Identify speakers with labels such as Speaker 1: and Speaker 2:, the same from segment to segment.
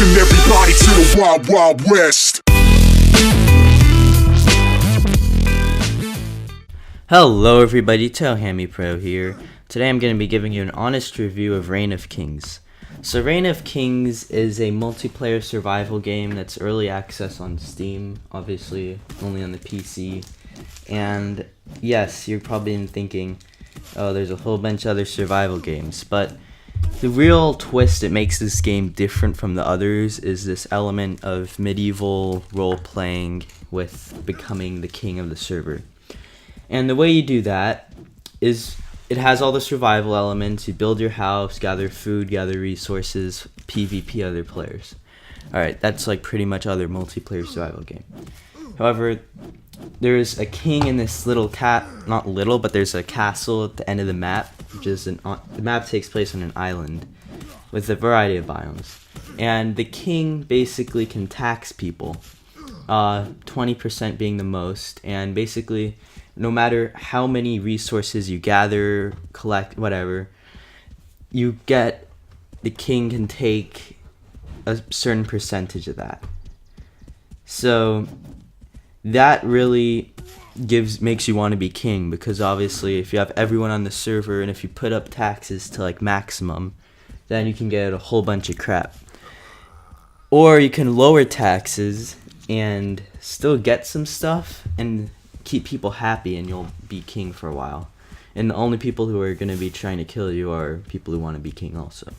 Speaker 1: Welcome everybody to the Wild Wild West.
Speaker 2: Hello everybody, Tohami Pro here. Today I'm going to be giving you an honest review of Reign of Kings. So Reign of Kings is a multiplayer survival game that's early access on Steam, obviously only on the PC. And yes, you're probably thinking, oh, there's a whole bunch of other survival games, but the real twist that makes this game different from the others is this element of medieval role-playing with becoming the king of the server. And the way you do that is it has all the survival elements. You build your house, gather food, gather resources, PvP other players. Alright, that's like pretty much other multiplayer survival game. However, there's a king in this little not little, but there's a castle at the end of the map, which is the map takes place on an island with a variety of biomes. And the king basically can tax people, 20% being the most, and basically no matter how many resources you gather, collect, whatever, the king can take a certain percentage of that. So that really makes you want to be king, because obviously if you have everyone on the server and if you put up taxes to like maximum, then you can get a whole bunch of crap. Or you can lower taxes and still get some stuff and keep people happy, and you'll be king for a while. And the only people who are going to be trying to kill you are people who want to be king also.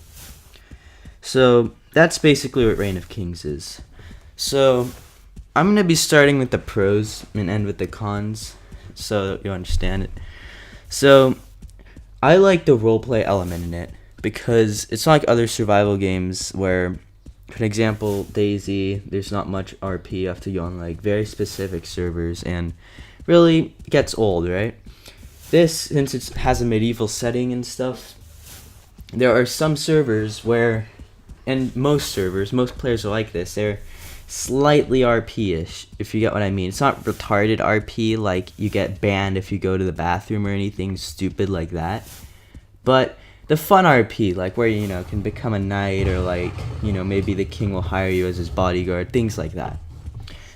Speaker 2: So that's basically what Reign of Kings is. So I'm going to be starting with the pros and end with the cons, so you understand it. So I like the roleplay element in it, because it's not like other survival games where, for example, DayZ, there's not much RP. You have to go on like very specific servers, and really gets old, right? This, since it has a medieval setting and stuff, there are some servers where, and most players are like this, they're slightly RP-ish, if you get what I mean. It's not retarded RP, like you get banned if you go to the bathroom or anything stupid like that. But the fun RP, like where, can become a knight, or like, maybe the king will hire you as his bodyguard, things like that.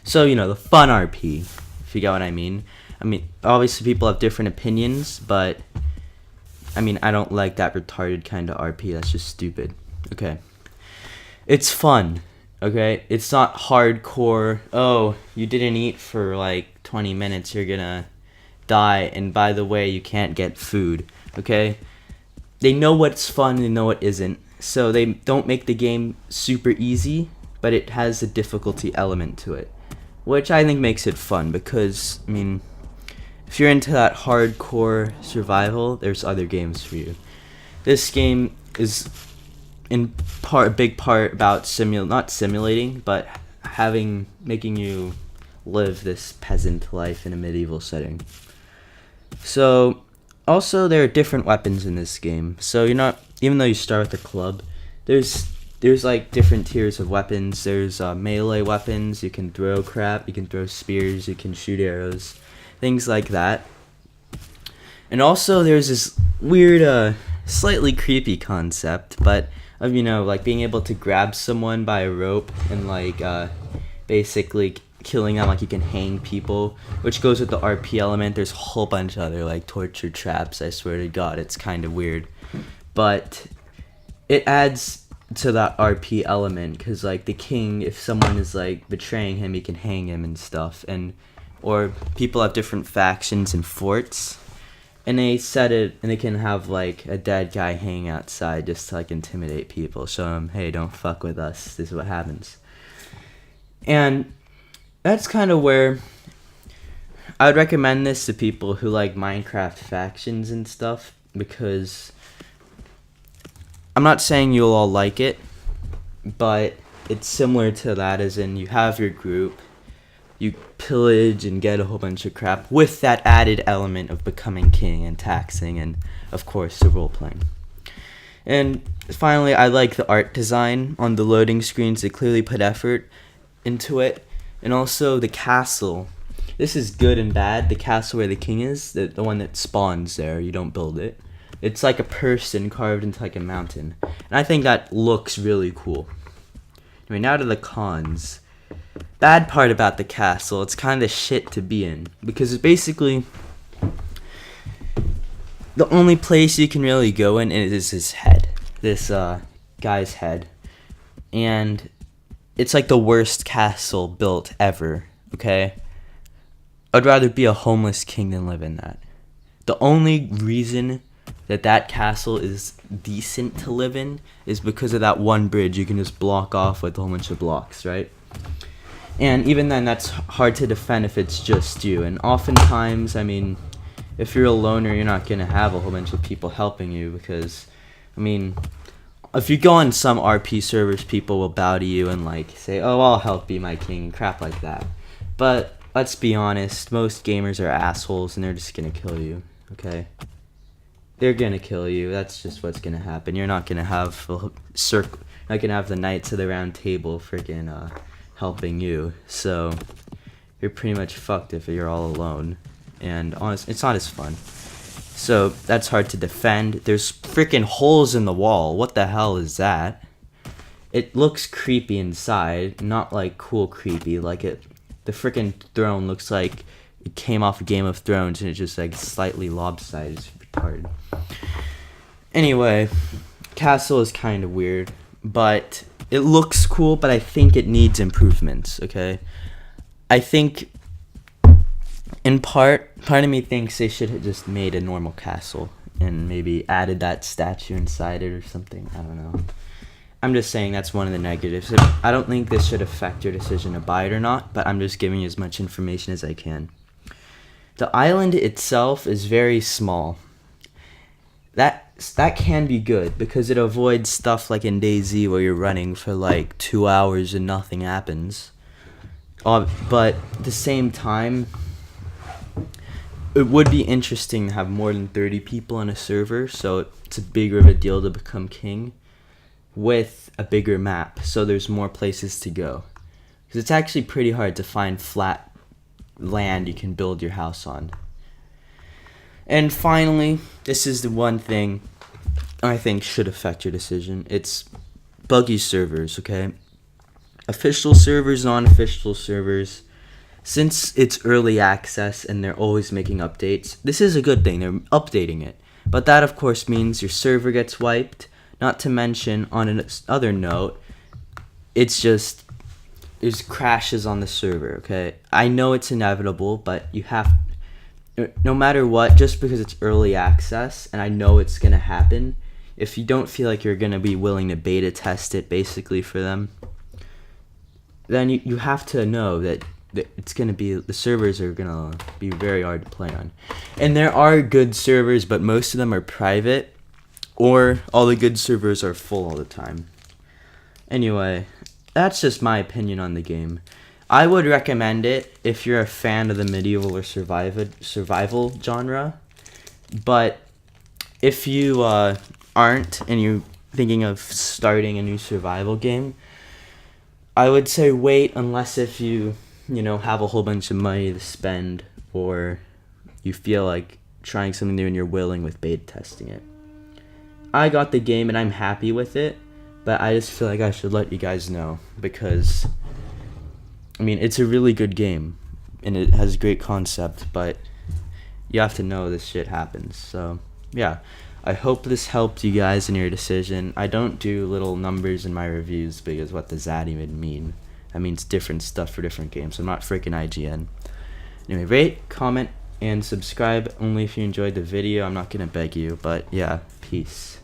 Speaker 2: So, the fun RP, if you get what I mean. I mean, obviously people have different opinions, but I don't like that retarded kind of RP. That's just stupid. Okay. It's fun. Okay? It's not hardcore, oh, you didn't eat for like 20 minutes, you're gonna die, and by the way, you can't get food. Okay? They know what's fun, they know what isn't. So they don't make the game super easy, but it has a difficulty element to it, which I think makes it fun, because, if you're into that hardcore survival, there's other games for you. This game is in a big part about not simulating, but making you live this peasant life in a medieval setting. So, also there are different weapons in this game. So even though you start with a club, there's like different tiers of weapons. There's melee weapons, you can throw crap, you can throw spears, you can shoot arrows, things like that. And also there's this weird, slightly creepy concept, but of, like being able to grab someone by a rope and like basically killing them, like you can hang people, which goes with the RP element. There's a whole bunch of other like torture traps, I swear to God, it's kind of weird. But it adds to that RP element, because like the king, if someone is like betraying him, he can hang him and stuff. Or people have different factions and forts, and they set it, and they can have like a dead guy hang outside just to like intimidate people, show them, hey, don't fuck with us, this is what happens. And that's kind of where I would recommend this to people who like Minecraft factions and stuff, because I'm not saying you'll all like it, but it's similar to that, as in you have your group, you pillage and get a whole bunch of crap, with that added element of becoming king and taxing, and of course the role playing. And finally, I like the art design on the loading screens. They clearly put effort into it. And also the castle. This is good and bad. The castle where the king is, the one that spawns there, you don't build it. It's like a person carved into like a mountain. And I think that looks really cool. Anyway, now to the cons. Bad part about the castle, it's kind of shit to be in. Because it's basically the only place you can really go in is his head. This guy's head. And it's like the worst castle built ever, okay? I'd rather be a homeless king than live in that. The only reason that castle is decent to live in is because of that one bridge you can just block off with a whole bunch of blocks, right? And even then, that's hard to defend if it's just you. And oftentimes, I mean, if you're a loner, you're not going to have a whole bunch of people helping you because, I mean, if you go on some RP servers, people will bow to you and like say, "Oh, I'll help you, my king," crap like that. But let's be honest, most gamers are assholes and they're just gonna kill you. Okay, they're gonna kill you. That's just what's gonna happen. You're not gonna have a circle. Not gonna have the Knights of the Round Table freaking helping you. So you're pretty much fucked if you're all alone. And honestly, it's not as fun. So that's hard to defend. There's freaking holes in the wall. What the hell is that? It looks creepy inside, not like cool creepy. Like the freaking throne looks like it came off of Game of Thrones and it's just like slightly lopsided. It's retarded. Anyway, castle is kind of weird, but it looks cool. But I think it needs improvements. Okay, I think. In part of me thinks they should have just made a normal castle and maybe added that statue inside it or something. I don't know. I'm just saying that's one of the negatives. I don't think this should affect your decision to buy it or not, but I'm just giving you as much information as I can. The island itself is very small. That can be good because it avoids stuff like in DayZ where you're running for like 2 hours and nothing happens. But at the same time, it would be interesting to have more than 30 people on a server, so it's a bigger of a deal to become king with a bigger map, so there's more places to go. Because it's actually pretty hard to find flat land you can build your house on. And finally, this is the one thing I think should affect your decision. It's buggy servers, okay? Official servers, non-official servers. Since it's early access and they're always making updates, this is a good thing. They're updating it. But that, of course, means your server gets wiped. Not to mention, on another note, it's just there's crashes on the server, okay? I know it's inevitable, but you have... No matter what, just because it's early access, and I know it's going to happen, if you don't feel like you're going to be willing to beta test it, basically, for them, then you have to know that it's going to be, the servers are going to be very hard to play on. And there are good servers, but most of them are private, or all the good servers are full all the time. Anyway, that's just my opinion on the game. I would recommend it if you're a fan of the medieval or survival genre, but if you aren't and you're thinking of starting a new survival game, I would say wait unless if you have a whole bunch of money to spend, or you feel like trying something new and you're willing with beta testing it. I got the game and I'm happy with it, but I just feel like I should let you guys know because, I mean, it's a really good game and it has a great concept, but you have to know this shit happens. So, yeah. I hope this helped you guys in your decision. I don't do little numbers in my reviews because what does that even mean? That means different stuff for different games. I'm not freaking IGN. Anyway, rate, comment, and subscribe only if you enjoyed the video. I'm not going to beg you, but yeah, peace.